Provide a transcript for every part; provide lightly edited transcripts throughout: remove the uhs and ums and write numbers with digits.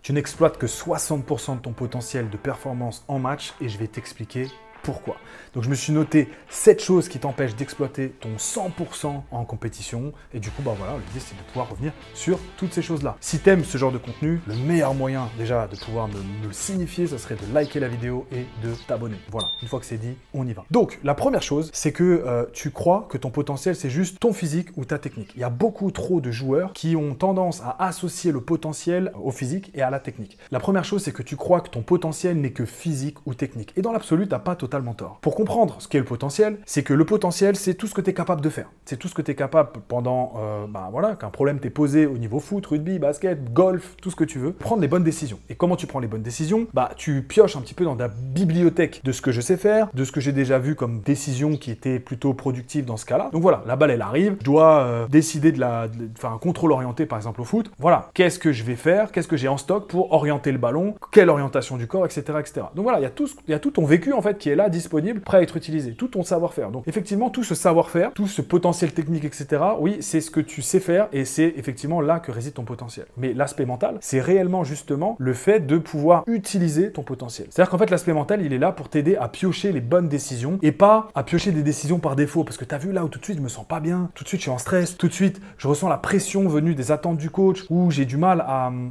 Tu n'exploites que 60% de ton potentiel de performance en match et je vais t'expliquer pourquoi. Donc je me suis noté 7 choses qui t'empêchent d'exploiter ton 100% en compétition et du coup bah voilà, l'idée c'est de pouvoir revenir sur toutes ces choses-là. Si tu aimes ce genre de contenu, le meilleur moyen déjà de pouvoir me le signifier, ça serait de liker la vidéo et de t'abonner. Voilà, une fois que c'est dit, on y va. Donc la première chose, c'est que tu crois que ton potentiel c'est juste ton physique ou ta technique. Il y a beaucoup trop de joueurs qui ont tendance à associer le potentiel au physique et à la technique. La première chose, c'est que tu crois que ton potentiel n'est que physique ou technique. Et dans l'absolu, tu n'as pas totalement tort. Pour comprendre ce qu'est le potentiel, c'est que le potentiel, c'est tout ce que tu es capable de faire. C'est tout ce que tu es capable pendant, voilà, qu'un problème t'est posé au niveau foot, rugby, basket, golf, tout ce que tu veux. Prendre les bonnes décisions. Et comment tu prends les bonnes décisions? Bah, tu pioches un petit peu dans ta bibliothèque de ce que je sais faire, de ce que j'ai déjà vu comme décision qui était plutôt productive dans ce cas-là. Donc voilà, la balle, elle arrive. Je dois décider de faire un contrôle orienté, par exemple, au foot. Voilà, qu'est-ce que je vais faire? Qu'est-ce que j'ai en stock pour orienter le ballon? Quelle orientation du corps, etc., etc. Donc voilà, il y a tout ton vécu, en fait, qui est là, disponible, prêt à être utilisé, tout ton savoir-faire. Donc effectivement, tout ce savoir-faire, tout ce potentiel technique, etc., oui, c'est ce que tu sais faire et c'est effectivement là que réside ton potentiel. Mais l'aspect mental, c'est réellement justement le fait de pouvoir utiliser ton potentiel. C'est-à-dire qu'en fait, l'aspect mental, il est là pour t'aider à piocher les bonnes décisions et pas à piocher des décisions par défaut. Parce que tu as vu là où tout de suite, je me sens pas bien, tout de suite, je suis en stress, tout de suite, je ressens la pression venue des attentes du coach ou j'ai du mal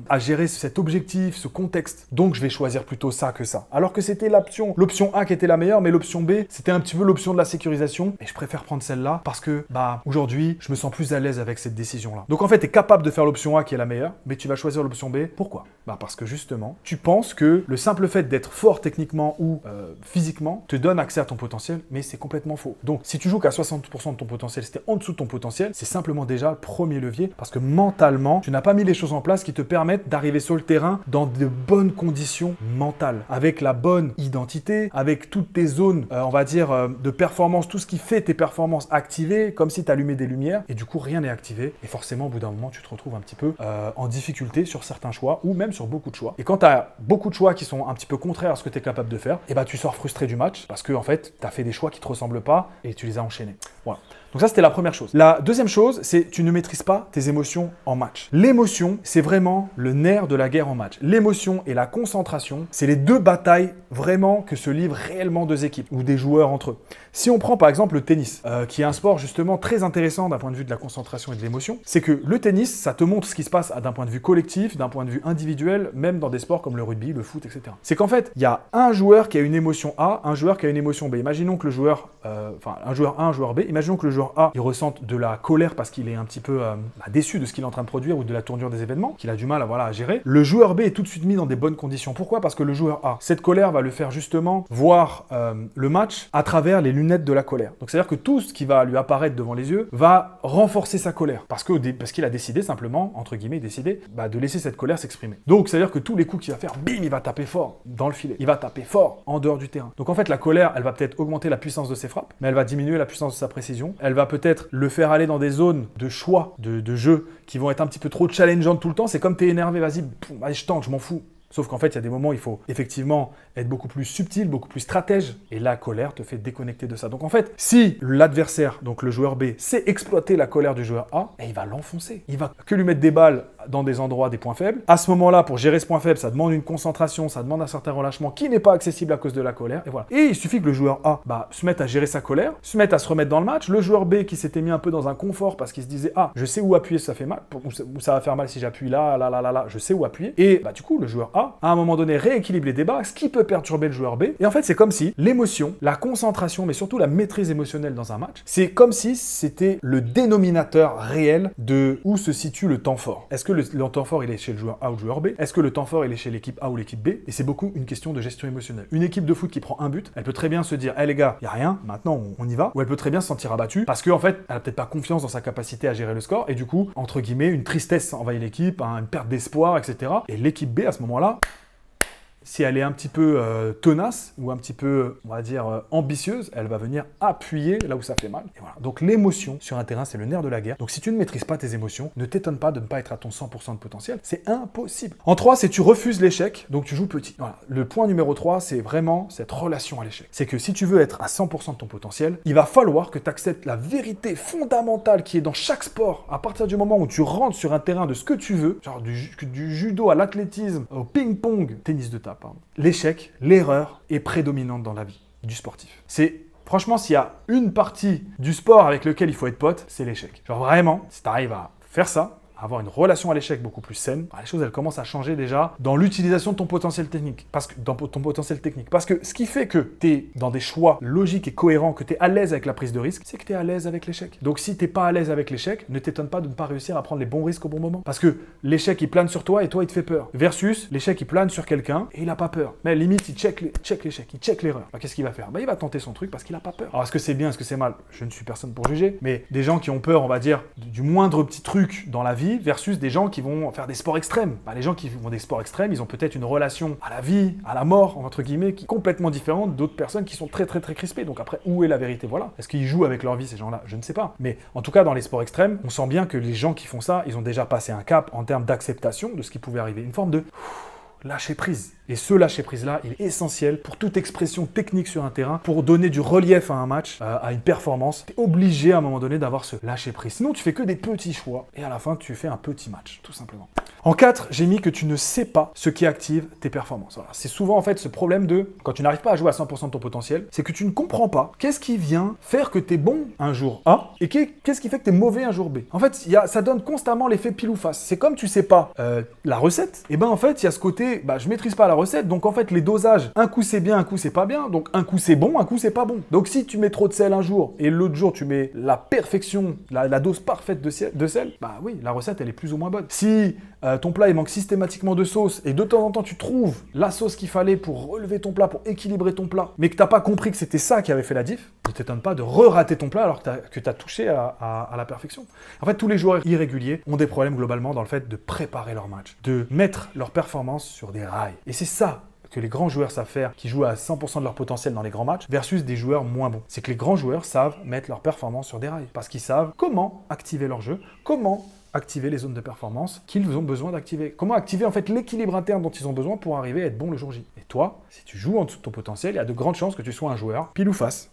à gérer cet objectif, ce contexte. Donc, je vais choisir plutôt ça que ça. Alors que c'était l'option A qui était la meilleure, mais l'option B, c'était un petit peu l'option de la sécurisation. Et je préfère prendre celle-là parce que, bah, aujourd'hui, je me sens plus à l'aise avec cette décision-là. Donc, en fait, tu es capable de faire l'option A qui est la meilleure, mais tu vas choisir l'option B. Pourquoi? Bah, parce que justement, tu penses que le simple fait d'être fort techniquement ou physiquement te donne accès à ton potentiel, mais c'est complètement faux. Donc, si tu joues qu'à 60% de ton potentiel, c'était en dessous de ton potentiel, c'est simplement déjà le premier levier parce que mentalement, tu n'as pas mis les choses en place qui te permettent d'arriver sur le terrain dans de bonnes conditions mentales, avec la bonne identité, avec toutes tes zones, on va dire, de performance, tout ce qui fait tes performances activées, comme si tu allumais des lumières, et du coup, rien n'est activé. Et forcément, au bout d'un moment, tu te retrouves un petit peu en difficulté sur certains choix, ou même sur beaucoup de choix. Et quand tu as beaucoup de choix qui sont un petit peu contraires à ce que tu es capable de faire, et bah, tu sors frustré du match, parce que en fait, tu as fait des choix qui te ressemblent pas, et tu les as enchaînés. Voilà. Donc ça, c'était la première chose. La deuxième chose, c'est tu ne maîtrises pas tes émotions en match. L'émotion, c'est vraiment le nerf de la guerre en match. L'émotion et la concentration, c'est les deux batailles vraiment que se livrent réellement deux équipes ou des joueurs entre eux. Si on prend par exemple le tennis, qui est un sport justement très intéressant d'un point de vue de la concentration et de l'émotion, c'est que le tennis, ça te montre ce qui se passe d'un point de vue collectif, d'un point de vue individuel, même dans des sports comme le rugby, le foot, etc. C'est qu'en fait, il y a un joueur qui a une émotion A, un joueur qui a une émotion B. Imaginons que le joueur, un joueur A, un joueur B, imaginons que le joueur A, il ressente de la colère parce qu'il est un petit peu déçu de ce qu'il est en train de produire ou de la tournure des événements, qu'il a du mal à gérer. Le joueur B est tout de suite mis dans des bonnes conditions. Pourquoi? Parce que le joueur A, cette colère va le faire justement voir le match à travers les lunettes de la colère. Donc c'est-à-dire que tout ce qui va lui apparaître devant les yeux va renforcer sa colère parce qu'il a décidé simplement, entre guillemets, de laisser cette colère s'exprimer. Donc c'est-à-dire que tous les coups qu'il va faire, bim, il va taper fort dans le filet. Il va taper fort en dehors du terrain. Donc en fait, la colère, elle va peut-être augmenter la puissance de ses frappes, mais elle va diminuer la puissance de sa précision. Elle va peut-être le faire aller dans des zones de choix, de jeu qui vont être un petit peu trop challengeantes tout le temps. C'est comme t'es énervé, vas-y, je tente, je m'en fous. Sauf qu'en fait, il y a des moments où il faut effectivement être beaucoup plus subtil, beaucoup plus stratège. Et la colère te fait déconnecter de ça. Donc en fait, si l'adversaire, donc le joueur B, sait exploiter la colère du joueur A, il va l'enfoncer. Il va que lui mettre des balles dans des endroits, des points faibles. À ce moment-là, pour gérer ce point faible, ça demande une concentration, ça demande un certain relâchement qui n'est pas accessible à cause de la colère. Et voilà. Et il suffit que le joueur A se mette à gérer sa colère, se mette à se remettre dans le match. Le joueur B qui s'était mis un peu dans un confort parce qu'il se disait je sais où appuyer si ça fait mal, ou ça va faire mal si j'appuie là, je sais où appuyer. Et du coup, le joueur A, à un moment donné, rééquilibre les débats, ce qui peut perturber le joueur B. Et en fait, c'est comme si l'émotion, la concentration, mais surtout la maîtrise émotionnelle dans un match, c'est comme si c'était le dénominateur réel de où se situe le temps fort. Est-ce que le temps fort, il est chez le joueur A ou le joueur B? Est-ce que le temps fort, il est chez l'équipe A ou l'équipe B? Et c'est beaucoup une question de gestion émotionnelle. Une équipe de foot qui prend un but, elle peut très bien se dire, les gars, il n'y a rien, maintenant on y va. Ou elle peut très bien se sentir abattue parce qu'en fait, elle n'a peut-être pas confiance dans sa capacité à gérer le score. Et du coup, entre guillemets, une tristesse envahit l'équipe, une perte d'espoir, etc. Et l'équipe B, à ce moment-là, si elle est un petit peu tenace ou un petit peu, on va dire, ambitieuse, elle va venir appuyer là où ça fait mal. Et voilà. Donc l'émotion sur un terrain, c'est le nerf de la guerre. Donc si tu ne maîtrises pas tes émotions, ne t'étonne pas de ne pas être à ton 100% de potentiel. C'est impossible. En 3, c'est tu refuses l'échec, donc tu joues petit. Voilà. Le point numéro 3, c'est vraiment cette relation à l'échec. C'est que si tu veux être à 100% de ton potentiel, il va falloir que tu acceptes la vérité fondamentale qui est dans chaque sport. À partir du moment où tu rentres sur un terrain de ce que tu veux, genre du judo à l'athlétisme, au ping-pong, tennis de table, l'échec, l'erreur est prédominante dans la vie du sportif. Franchement, s'il y a une partie du sport avec lequel il faut être pote, c'est l'échec. Genre vraiment, si tu arrives à faire ça, à avoir une relation à l'échec beaucoup plus saine, les choses elles commencent à changer déjà dans l'utilisation de ton potentiel technique. Parce que ce qui fait que tu es dans des choix logiques et cohérents, que tu es à l'aise avec la prise de risque, c'est que tu es à l'aise avec l'échec. Donc si tu n'es pas à l'aise avec l'échec, ne t'étonne pas de ne pas réussir à prendre les bons risques au bon moment. Parce que l'échec il plane sur toi et toi il te fait peur. Versus l'échec il plane sur quelqu'un et il n'a pas peur. Mais limite il check l'échec, il check l'erreur. Qu'est-ce qu'il va faire? Il va tenter son truc parce qu'il n'a pas peur. Alors est-ce que c'est bien, est-ce que c'est mal? Je ne suis personne pour juger. Mais des gens qui ont peur, on va dire, du moindre petit truc dans la vie, versus des gens qui vont faire des sports extrêmes. Les gens qui font des sports extrêmes, ils ont peut-être une relation à la vie, à la mort, entre guillemets, qui est complètement différente d'autres personnes qui sont très très très crispées. Donc après, où est la vérité? Voilà. Est-ce qu'ils jouent avec leur vie, ces gens-là? Je ne sais pas. Mais en tout cas, dans les sports extrêmes, on sent bien que les gens qui font ça, ils ont déjà passé un cap en termes d'acceptation de ce qui pouvait arriver. Une forme de lâcher prise. Et ce lâcher prise-là, il est essentiel pour toute expression technique sur un terrain, pour donner du relief à un match, à une performance. Tu es obligé à un moment donné d'avoir ce lâcher prise. Sinon, tu fais que des petits choix et à la fin, tu fais un petit match, tout simplement. En 4, j'ai mis que tu ne sais pas ce qui active tes performances. Voilà. C'est souvent en fait ce problème de, quand tu n'arrives pas à jouer à 100% de ton potentiel, c'est que tu ne comprends pas qu'est-ce qui vient faire que tu es bon un jour A et qu'est-ce qui fait que tu es mauvais un jour B. En fait, ça donne constamment l'effet pile ou face. C'est comme tu sais pas la recette, et ben en fait, il y a ce côté, je maîtrise pas la recette, donc en fait, les dosages, un coup c'est bien, un coup c'est pas bien, donc un coup c'est bon, un coup c'est pas bon. Donc si tu mets trop de sel un jour et l'autre jour tu mets la perfection, la dose parfaite de sel, oui, la recette elle est plus ou moins bonne. Si ton plat il manque systématiquement de sauce et de temps en temps tu trouves la sauce qu'il fallait pour relever ton plat, pour équilibrer ton plat, mais que t'as pas compris que c'était ça qui avait fait la diff, ne t'étonne pas de re-rater ton plat alors que tu as touché à la perfection. En fait, tous les joueurs irréguliers ont des problèmes globalement dans le fait de préparer leur match, de mettre leur performance sur des rails. Et c'est ça que les grands joueurs savent faire, qui jouent à 100% de leur potentiel dans les grands matchs, versus des joueurs moins bons. C'est que les grands joueurs savent mettre leur performance sur des rails, parce qu'ils savent comment activer leur jeu, comment activer les zones de performance qu'ils ont besoin d'activer. Comment activer en fait l'équilibre interne dont ils ont besoin pour arriver à être bon le jour J. Et toi, si tu joues en dessous de ton potentiel, il y a de grandes chances que tu sois un joueur pile ou face.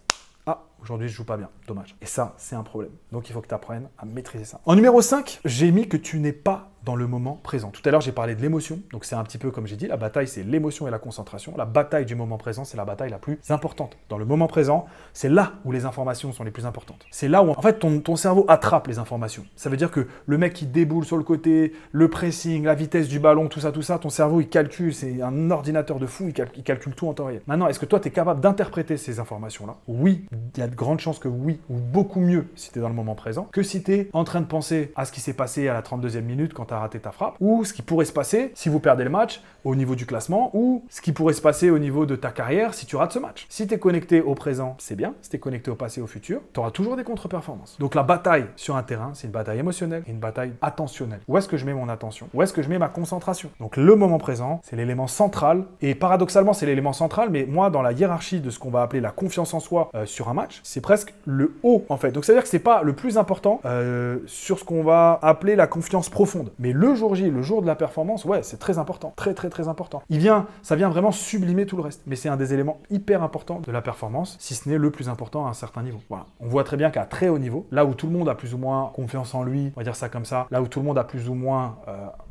Aujourd'hui, je joue pas bien, dommage. Et ça, c'est un problème. Donc, il faut que tu apprennes à maîtriser ça. En numéro 5, j'ai mis que tu n'es pas dans le moment présent. Tout à l'heure, j'ai parlé de l'émotion. Donc, c'est un petit peu comme j'ai dit, la bataille, c'est l'émotion et la concentration. La bataille du moment présent, c'est la bataille la plus importante. Dans le moment présent, c'est là où les informations sont les plus importantes. C'est là où, en fait, ton cerveau attrape les informations. Ça veut dire que le mec qui déboule sur le côté, le pressing, la vitesse du ballon, tout ça, ton cerveau, il calcule. C'est un ordinateur de fou, il calcule tout en temps réel. Maintenant, est-ce que toi, tu es capable d'interpréter ces informations-là? Oui, il y a de grandes chances que oui, ou beaucoup mieux si tu es dans le moment présent, que si tu es en train de penser à ce qui s'est passé à la 32e minute quand tu as raté ta frappe, ou ce qui pourrait se passer si vous perdez le match au niveau du classement, ou ce qui pourrait se passer au niveau de ta carrière si tu rates ce match. Si tu es connecté au présent, c'est bien. Si tu es connecté au passé, au futur, tu auras toujours des contre-performances. Donc la bataille sur un terrain, c'est une bataille émotionnelle et une bataille attentionnelle. Où est-ce que je mets mon attention? Où est-ce que je mets ma concentration? Donc le moment présent, c'est l'élément central, et paradoxalement, c'est l'élément central, mais moi, dans la hiérarchie de ce qu'on va appeler la confiance en soi sur un match, c'est presque le haut en fait. Donc ça veut dire que c'est pas le plus important sur ce qu'on va appeler la confiance profonde. Mais le jour J, le jour de la performance, ouais, c'est très important, très très très important. Ça vient vraiment sublimer tout le reste. Mais c'est un des éléments hyper importants de la performance, si ce n'est le plus important à un certain niveau. Voilà. On voit très bien qu'à très haut niveau, là où tout le monde a plus ou moins confiance en lui, on va dire ça comme ça, là où tout le monde a plus ou moins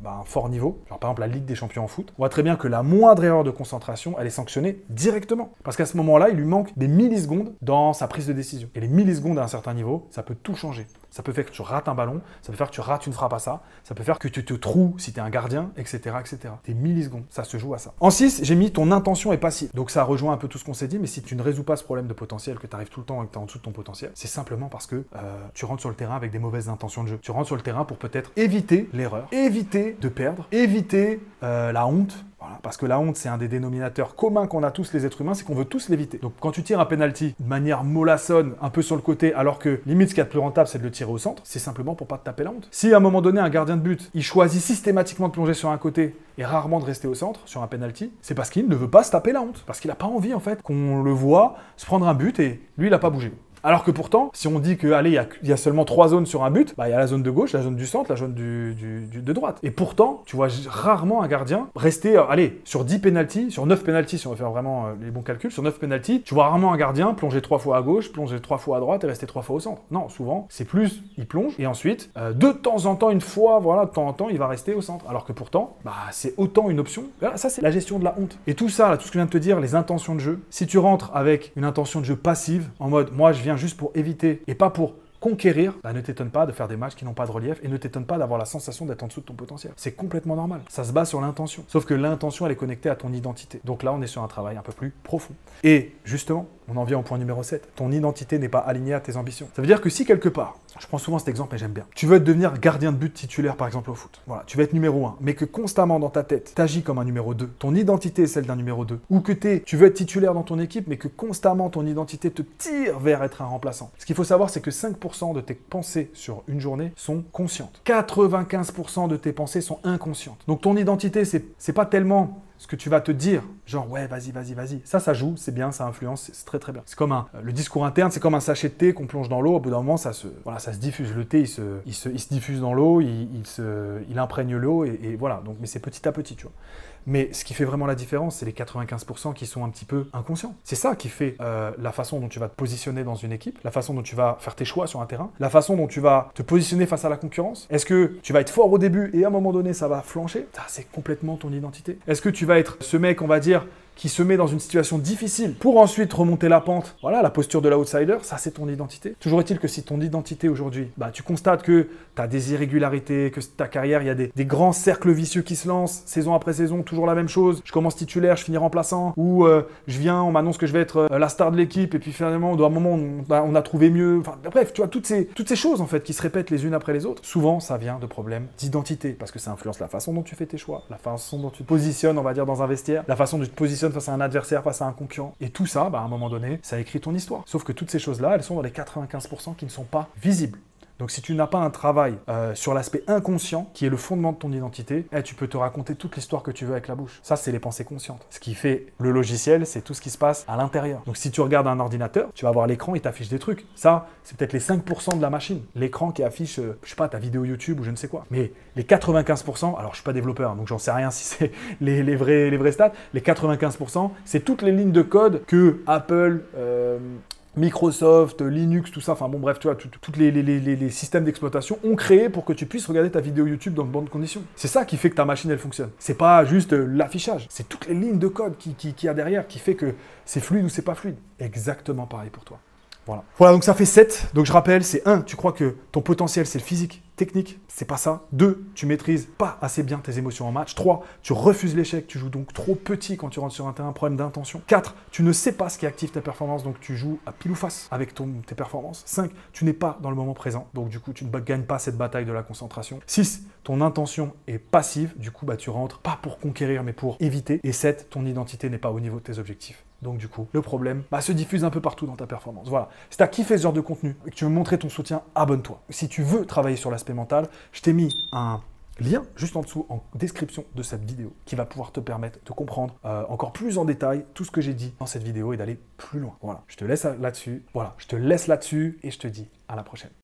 un fort niveau, genre par exemple la Ligue des Champions en foot, on voit très bien que la moindre erreur de concentration, elle est sanctionnée directement. Parce qu'à ce moment-là, il lui manque des millisecondes dans sa prise de décision. Et les millisecondes à un certain niveau, ça peut tout changer. Ça peut faire que tu rates un ballon, ça peut faire que tu rates une frappe à ça peut faire que tu te troues si tu es un gardien, etc. etc. Des millisecondes, ça se joue à ça. En 6, j'ai mis ton intention est passive. Donc ça rejoint un peu tout ce qu'on s'est dit, mais si tu ne résous pas ce problème de potentiel, que tu arrives tout le temps et que tu es en dessous de ton potentiel, c'est simplement parce que tu rentres sur le terrain avec des mauvaises intentions de jeu. Tu rentres sur le terrain pour peut-être éviter l'erreur, éviter de perdre, éviter la honte. Voilà, parce que la honte, c'est un des dénominateurs communs qu'on a tous les êtres humains, c'est qu'on veut tous l'éviter. Donc quand tu tires un penalty de manière mollassonne, un peu sur le côté, alors que limite ce qu'il y a de plus rentable, c'est de le tirer au centre, c'est simplement pour pas te taper la honte. Si à un moment donné, un gardien de but, il choisit systématiquement de plonger sur un côté et rarement de rester au centre, sur un penalty, c'est parce qu'il ne veut pas se taper la honte. Parce qu'il n'a pas envie, en fait, qu'on le voit se prendre un but et lui, il n'a pas bougé. Alors que pourtant, si on dit que allez, il y a seulement 3 zones sur un but, bah, il y a la zone de gauche, la zone du centre, la zone de droite. Et pourtant, tu vois rarement un gardien rester, allez, sur 10 pénaltys, sur 9 pénaltys, si on veut faire vraiment les bons calculs, sur 9 pénaltys, tu vois rarement un gardien plonger 3 fois à gauche, plonger 3 fois à droite et rester 3 fois au centre. Non, souvent, c'est plus, il plonge et ensuite, de temps en temps, une fois, voilà, de temps en temps, il va rester au centre. Alors que pourtant, bah, c'est autant une option. Voilà, ça, c'est la gestion de la honte. Et tout ça, là, tout ce que je viens de te dire, les intentions de jeu, si tu rentres avec une intention de jeu passive, en mode, moi, je viens juste pour éviter et pas pour conquérir, bah ne t'étonne pas de faire des matchs qui n'ont pas de relief et ne t'étonne pas d'avoir la sensation d'être en dessous de ton potentiel. C'est complètement normal. Ça se base sur l'intention. Sauf que l'intention, elle est connectée à ton identité. Donc là, on est sur un travail un peu plus profond. Et justement, on en vient au point numéro 7. Ton identité n'est pas alignée à tes ambitions. Ça veut dire que si quelque part, je prends souvent cet exemple et j'aime bien, tu veux devenir gardien de but titulaire par exemple au foot. Voilà, tu vas être numéro 1, mais que constamment dans ta tête, tu agis comme un numéro 2. Ton identité est celle d'un numéro 2. Ou que tu veux être titulaire dans ton équipe, mais que constamment ton identité te tire vers être un remplaçant. Ce qu'il faut savoir, c'est que 5% de tes pensées sur une journée sont conscientes. 95% de tes pensées sont inconscientes. Donc ton identité, c'est pas tellement ce que tu vas te dire, genre ouais, vas-y. Ça joue, c'est bien, ça influence, c'est très très bien. C'est comme le discours interne, c'est comme un sachet de thé qu'on plonge dans l'eau. Au bout d'un moment, ça se diffuse. Le thé, il se diffuse dans l'eau, il imprègne l'eau et voilà. Donc, mais c'est petit à petit, tu vois. Mais ce qui fait vraiment la différence, c'est les 95% qui sont un petit peu inconscients. C'est ça qui fait la façon dont tu vas te positionner dans une équipe, la façon dont tu vas faire tes choix sur un terrain, la façon dont tu vas te positionner face à la concurrence. Est-ce que tu vas être fort au début et à un moment donné, ça va flancher? Ça, c'est complètement ton identité. Est-ce que tu vas être ce mec, on va dire, qui se met dans une situation difficile pour ensuite remonter la pente. Voilà, la posture de l'outsider, ça c'est ton identité. Toujours est-il que si ton identité aujourd'hui, bah, tu constates que tu as des irrégularités, que ta carrière, il y a des grands cercles vicieux qui se lancent, saison après saison, toujours la même chose. Je commence titulaire, je finis remplaçant, ou je viens, on m'annonce que je vais être la star de l'équipe, et puis finalement, à un moment, on a trouvé mieux. Enfin, bref, tu vois, toutes ces choses en fait qui se répètent les unes après les autres. Souvent, ça vient de problèmes d'identité, parce que ça influence la façon dont tu fais tes choix, la façon dont tu te positionnes, on va dire, dans un vestiaire, la façon dont tu te positionnes face à un adversaire, face à un concurrent. Et tout ça, bah, à un moment donné, ça écrit ton histoire. Sauf que toutes ces choses-là, elles sont dans les 95% qui ne sont pas visibles. Donc si tu n'as pas un travail sur l'aspect inconscient, qui est le fondement de ton identité, tu peux te raconter toute l'histoire que tu veux avec la bouche. Ça, c'est les pensées conscientes. Ce qui fait le logiciel, c'est tout ce qui se passe à l'intérieur. Donc si tu regardes un ordinateur, tu vas voir l'écran, il t'affiche des trucs. Ça, c'est peut-être les 5% de la machine. L'écran qui affiche, je sais pas, ta vidéo YouTube ou je ne sais quoi. Mais les 95%, alors je suis pas développeur, hein, donc j'en sais rien si c'est les vrais stats, les 95%, c'est toutes les lignes de code que Apple... Microsoft, Linux, tout ça, enfin bon bref, tu vois, tous les systèmes d'exploitation ont créé pour que tu puisses regarder ta vidéo YouTube dans de bonnes conditions. C'est ça qui fait que ta machine, elle fonctionne. C'est pas juste l'affichage, c'est toutes les lignes de code qu'il y a derrière qui fait que c'est fluide ou c'est pas fluide. Exactement pareil pour toi. Voilà, donc ça fait 7. Donc je rappelle, c'est 1, tu crois que ton potentiel, c'est le physique, technique, c'est pas ça. 2, tu maîtrises pas assez bien tes émotions en match. 3, tu refuses l'échec, tu joues donc trop petit quand tu rentres sur un terrain, problème d'intention. 4, tu ne sais pas ce qui active tes performances, donc tu joues à pile ou face avec tes performances. 5, tu n'es pas dans le moment présent, donc du coup, tu ne gagnes pas cette bataille de la concentration. 6, ton intention est passive, du coup, bah, tu rentres pas pour conquérir, mais pour éviter. Et 7, ton identité n'est pas au niveau de tes objectifs. Donc du coup, le problème se diffuse un peu partout dans ta performance. Voilà. Si tu as kiffé ce genre de contenu et que tu veux montrer ton soutien, abonne-toi. Si tu veux travailler sur l'aspect mental, je t'ai mis un lien juste en dessous en description de cette vidéo qui va pouvoir te permettre de comprendre encore plus en détail tout ce que j'ai dit dans cette vidéo et d'aller plus loin. Voilà, je te laisse là-dessus. Voilà, je te laisse là-dessus et je te dis à la prochaine.